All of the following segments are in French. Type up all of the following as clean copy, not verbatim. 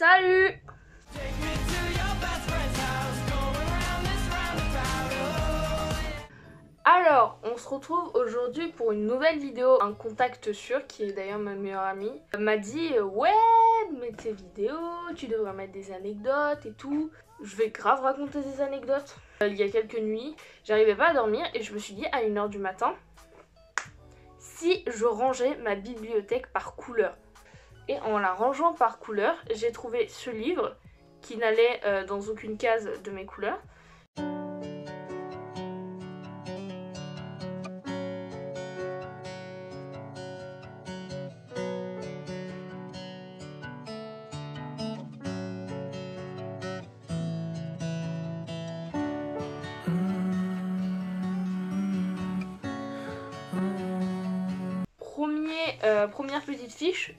Salut! Alors, on se retrouve aujourd'hui pour une nouvelle vidéo. Un contact sûr, qui est d'ailleurs ma meilleure amie, m'a dit ouais, mais tes vidéos, tu devrais mettre des anecdotes et tout. Je vais grave raconter des anecdotes. Il y a quelques nuits, j'arrivais pas à dormir et je me suis dit à 1h du matin, si je rangeais ma bibliothèque par couleur. Et en la rangeant par couleur, j'ai trouvé ce livre qui n'allait dans aucune case de mes couleurs. Première petite fiche,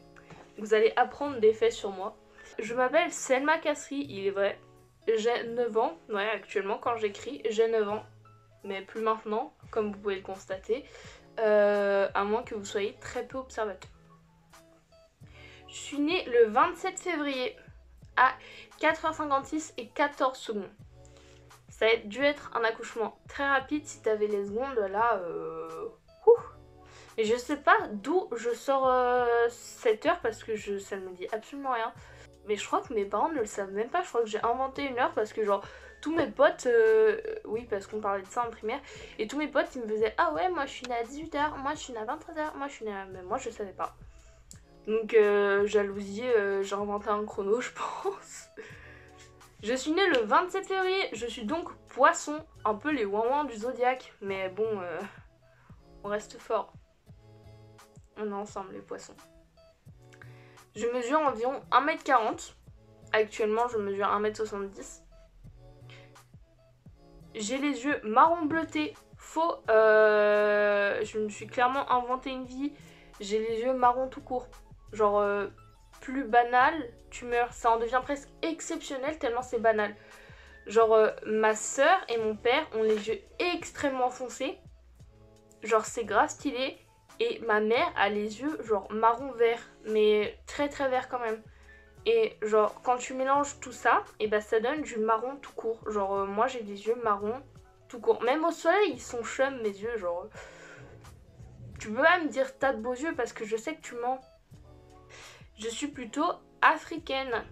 vous allez apprendre des faits sur moi. Je m'appelle Selma Kasri, il est vrai. J'ai 9 ans, ouais actuellement quand j'écris, j'ai 9 ans. Mais plus maintenant, comme vous pouvez le constater, à moins que vous soyez très peu observateur. Je suis née le 27 février à 4h56 et 14 secondes. Ça a dû être un accouchement très rapide si t'avais les secondes là... Et je sais pas d'où je sors cette heure parce que ça ne me dit absolument rien. Mais je crois que mes parents ne le savent même pas. Je crois que j'ai inventé une heure parce que genre tous mes potes, oui parce qu'on parlait de ça en primaire, et tous mes potes ils me faisaient ah ouais moi je suis née à 18h, moi je suis née à 23h, moi je suis née à... Mais moi je savais pas. Donc jalousie, j'ai inventé un chrono je pense. Je suis née le 27 février, je suis donc poisson, un peu les ouin-ouin du zodiaque. Mais bon, on reste fort. On est ensemble les poissons. Je mesure environ 1m40. Actuellement je mesure 1m70. J'ai les yeux marron bleuté. Faux. Je me suis clairement inventé une vie. J'ai les yeux marron tout court. Genre plus banal, tu meurs. Ça en devient presque exceptionnel tellement c'est banal. Genre ma soeur et mon père ont les yeux extrêmement foncés. Genre c'est grave stylé. Et ma mère a les yeux genre marron vert, mais très très vert quand même. Et genre quand tu mélanges tout ça, et bah ça donne du marron tout court. Genre moi j'ai des yeux marron tout court. Même au soleil ils sont chum mes yeux genre. Tu peux pas me dire t'as de beaux yeux parce que je sais que tu mens. Je suis plutôt africaine,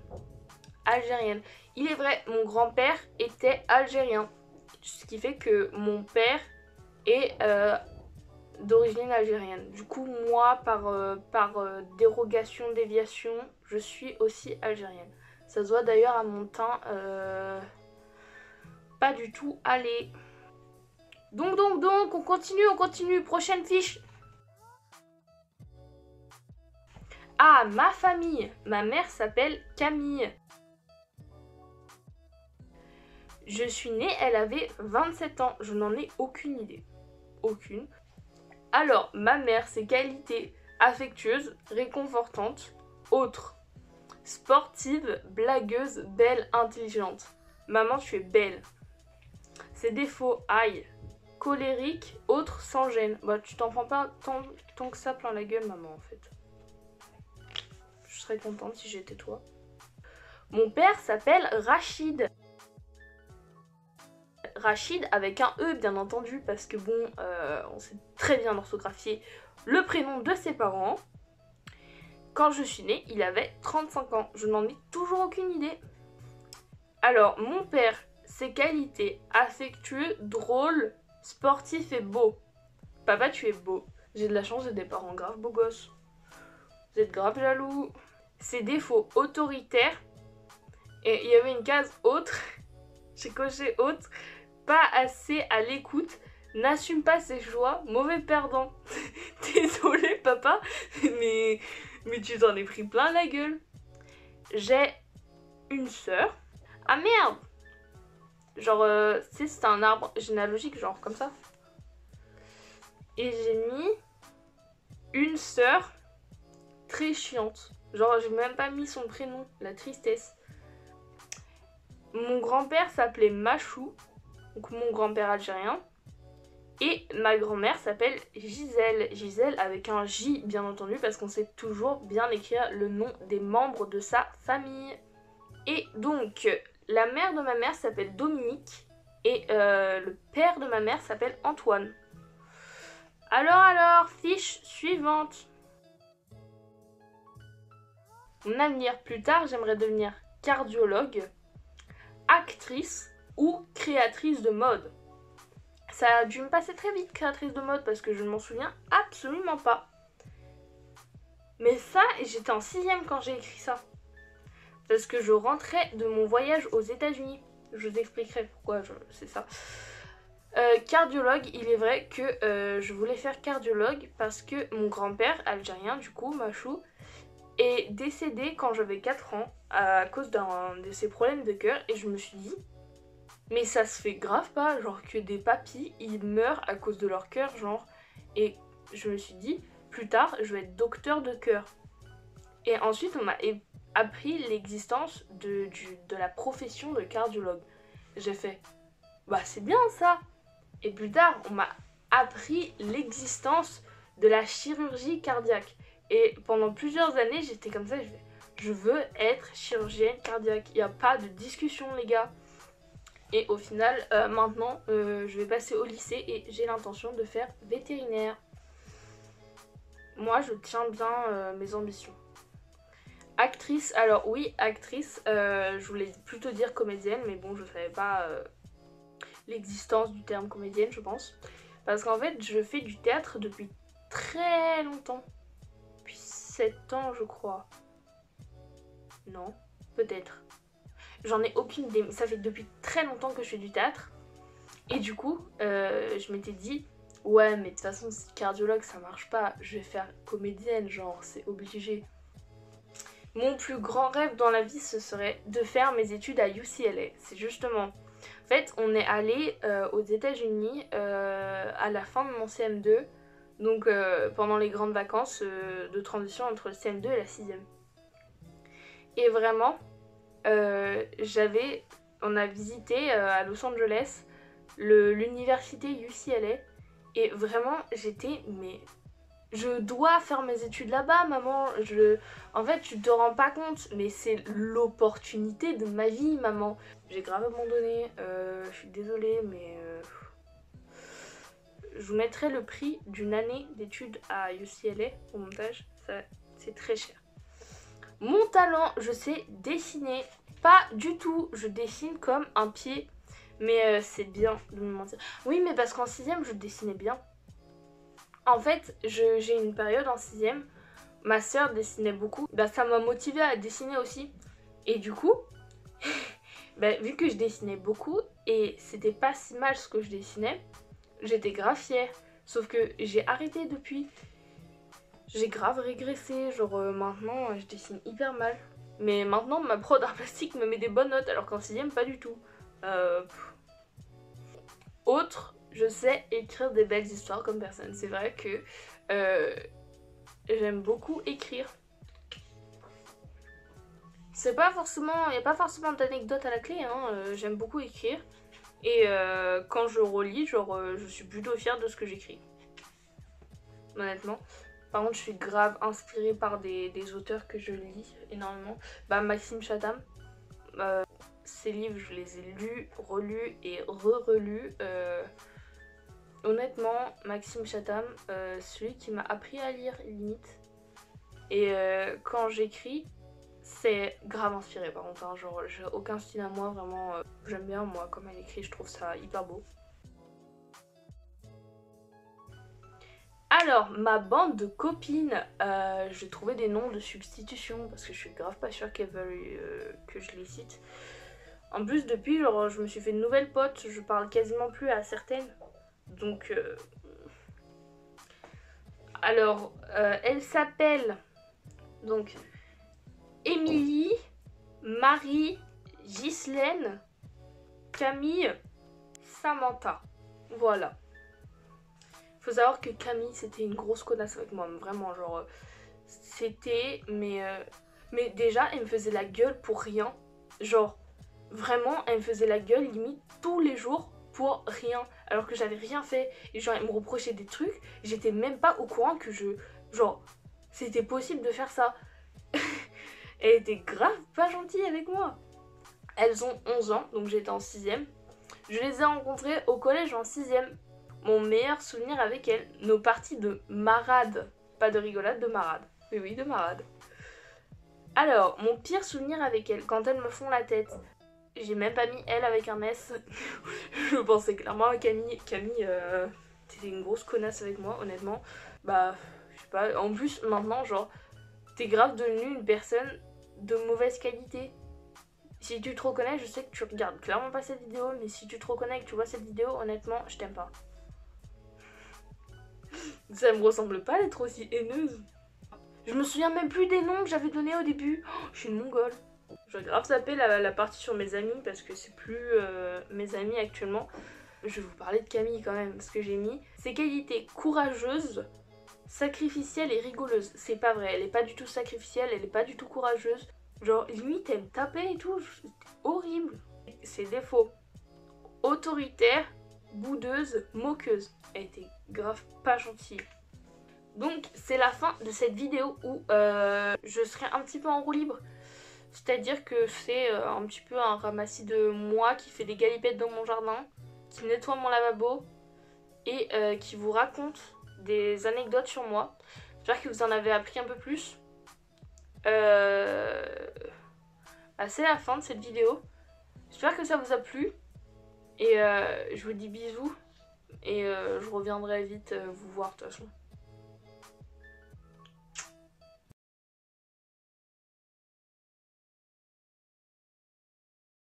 algérienne. Il est vrai, mon grand-père était algérien. Ce qui fait que mon père est... d'origine algérienne. Du coup, moi, par dérogation, déviation, je suis aussi algérienne. Ça se voit d'ailleurs à mon teint pas du tout allé. Donc, on continue. Prochaine fiche. Ah, ma famille. Ma mère s'appelle Camille. Je suis née, elle avait 27 ans. Je n'en ai aucune idée. Aucune. Alors, ma mère, ses qualités affectueuses, réconfortantes, autres. Sportive, blagueuse, belle, intelligente. Maman, tu es belle. Ses défauts, aïe. Colérique, autre, sans gêne. Bah, tu t'en prends pas tant que ça plein la gueule, maman, en fait. Je serais contente si j'étais toi. Mon père s'appelle Rachid. Rachid avec un E bien entendu parce que bon on sait très bien orthographier le prénom de ses parents. Quand je suis née il avait 35 ans, je n'en ai toujours aucune idée. Alors mon père, ses qualités, affectueux, drôle, sportif et beau. Papa tu es beau, j'ai de la chance, j'ai des parents grave beaux gosses. Vous êtes grave jaloux. Ses défauts, autoritaire, et il y avait une case autre, j'ai coché autre. Pas assez à l'écoute, n'assume pas ses choix, mauvais perdant. Désolée papa, mais tu t'en es pris plein la gueule. J'ai une sœur. Ah merde. Genre, c'est un arbre généalogique, genre comme ça. Et j'ai mis une sœur très chiante. Genre, j'ai même pas mis son prénom, la tristesse. Mon grand-père s'appelait Machou. Donc mon grand-père algérien. Et ma grand-mère s'appelle Gisèle. Gisèle avec un J bien entendu parce qu'on sait toujours bien écrire le nom des membres de sa famille. Et donc, la mère de ma mère s'appelle Dominique et le père de ma mère s'appelle Antoine. Alors, fiche suivante. Mon avenir plus tard, j'aimerais devenir cardiologue, actrice ou créatrice de mode. Ça a dû me passer très vite, créatrice de mode, parce que je ne m'en souviens absolument pas. Mais ça, j'étais en 6ème quand j'ai écrit ça. Parce que je rentrais de mon voyage aux États-Unis. Je vous expliquerai pourquoi c'est ça. Cardiologue, il est vrai que je voulais faire cardiologue parce que mon grand-père, algérien du coup, Machou, est décédé quand j'avais 4 ans à cause d'un de ses problèmes de cœur. Et je me suis dit, mais ça se fait grave pas, genre que des papys, ils meurent à cause de leur cœur, genre. Et je me suis dit, plus tard, je vais être docteur de cœur. Et ensuite, on m'a appris l'existence de la profession de cardiologue. J'ai fait, bah c'est bien ça. Et plus tard, on m'a appris l'existence de la chirurgie cardiaque. Et pendant plusieurs années, j'étais comme ça, je veux être chirurgienne cardiaque. Il n'y a pas de discussion, les gars. Et au final, maintenant, je vais passer au lycée et j'ai l'intention de faire vétérinaire. Moi, je tiens bien mes ambitions. Actrice, alors oui, actrice, je voulais plutôt dire comédienne, mais bon, je savais pas l'existence du terme comédienne, je pense. Parce qu'en fait, je fais du théâtre depuis très longtemps. Depuis 7 ans, je crois. Non, peut-être. J'en ai aucune idée, mais ça fait depuis très longtemps que je fais du théâtre. Et du coup, je m'étais dit, ouais, mais de toute façon, si cardiologue, ça marche pas, je vais faire comédienne, genre, c'est obligé. Mon plus grand rêve dans la vie, ce serait de faire mes études à UCLA. C'est justement... En fait, on est allé aux États-Unis à la fin de mon CM2, donc pendant les grandes vacances de transition entre le CM2 et la 6ème. Et vraiment, on a visité à Los Angeles l'université UCLA et vraiment j'étais mais je dois faire mes études là-bas, maman. En fait, tu te rends pas compte, mais c'est l'opportunité de ma vie, maman. J'ai grave abandonné, je suis désolée, mais je vous mettrai le prix d'une année d'études à UCLA au montage. Ça, c'est très cher. Mon talent, je sais dessiner. Pas du tout, je dessine comme un pied. Mais c'est bien de me mentir. Oui, mais parce qu'en 6ème, je dessinais bien. En fait, j'ai une période en 6ème, ma soeur dessinait beaucoup, bah, ça m'a motivée à dessiner aussi. Et du coup, bah, vu que je dessinais beaucoup et c'était pas si mal ce que je dessinais, j'étais grave fière. Sauf que j'ai arrêté depuis. J'ai grave régressé, genre maintenant je dessine hyper mal. Mais maintenant ma prof d'art plastique me met des bonnes notes alors qu'en 6ème pas du tout. Autre, je sais écrire des belles histoires comme personne. C'est vrai que j'aime beaucoup écrire. C'est pas forcément, il n'y a pas forcément d'anecdotes à la clé, hein. J'aime beaucoup écrire. Et quand je relis, genre je suis plutôt fière de ce que j'écris. Honnêtement. Par contre, je suis grave inspirée par des auteurs que je lis énormément. Bah, Maxime Chatham. Ses livres, je les ai lus, relus et re-relus. Honnêtement, Maxime Chatham, celui qui m'a appris à lire, limite. Et quand j'écris, c'est grave inspiré par contre. Hein, genre, j'ai aucun style à moi, vraiment. J'aime bien, moi, comme elle écrit, je trouve ça hyper beau. Alors, ma bande de copines, j'ai trouvé des noms de substitution parce que je suis grave pas sûre qu'elles veulent que je les cite. En plus, depuis, genre, je me suis fait de nouvelles potes, je parle quasiment plus à certaines. Donc, alors, elle s'appelle donc Émilie, Marie, Ghislaine, Camille, Samantha. Voilà. Faut savoir que Camille, c'était une grosse connasse avec moi, vraiment, genre, c'était, mais déjà, elle me faisait la gueule pour rien. Genre, vraiment, elle me faisait la gueule limite tous les jours pour rien, alors que j'avais rien fait. Et genre, elle me reprochait des trucs, j'étais même pas au courant que genre, c'était possible de faire ça. Elle était grave pas gentille avec moi. Elles ont 11 ans, donc j'étais en 6ème. Je les ai rencontrées au collège en 6ème. Mon meilleur souvenir avec elles, nos parties de marade. Pas de rigolade, de marade. Oui, oui, de marade. Alors, mon pire souvenir avec elles, quand elles me font la tête, j'ai même pas mis elle avec un S. Je pensais clairement à Camille. Camille, t'étais une grosse connasse avec moi, honnêtement. Bah, je sais pas. En plus, maintenant, genre, t'es grave devenue une personne de mauvaise qualité. Si tu te reconnais, je sais que tu regardes clairement pas cette vidéo, mais si tu te reconnais et que tu vois cette vidéo, honnêtement, je t'aime pas. Ça me ressemble pas d'être aussi haineuse. Je me souviens même plus des noms que j'avais donnés au début. Oh, je suis une mongole. Je vais grave taper la partie sur mes amis parce que c'est plus mes amis actuellement. Je vais vous parler de Camille quand même, parce que j'ai mis ses qualités courageuses, sacrificielle et rigoleuse. C'est pas vrai, elle est pas du tout sacrificielle, elle est pas du tout courageuse. Genre limite elle me tapait et tout, c'est horrible. Ses défauts: autoritaire, boudeuse, moqueuse. Elle était grave pas gentille. Donc c'est la fin de cette vidéo où je serai un petit peu en roue libre. C'est-à-dire que c'est un petit peu un ramassis de moi qui fait des galipettes dans mon jardin, qui nettoie mon lavabo et qui vous raconte des anecdotes sur moi. J'espère que vous en avez appris un peu plus. C'est la fin de cette vidéo. J'espère que ça vous a plu. Et je vous dis bisous. Et je reviendrai vite vous voir de toute façon.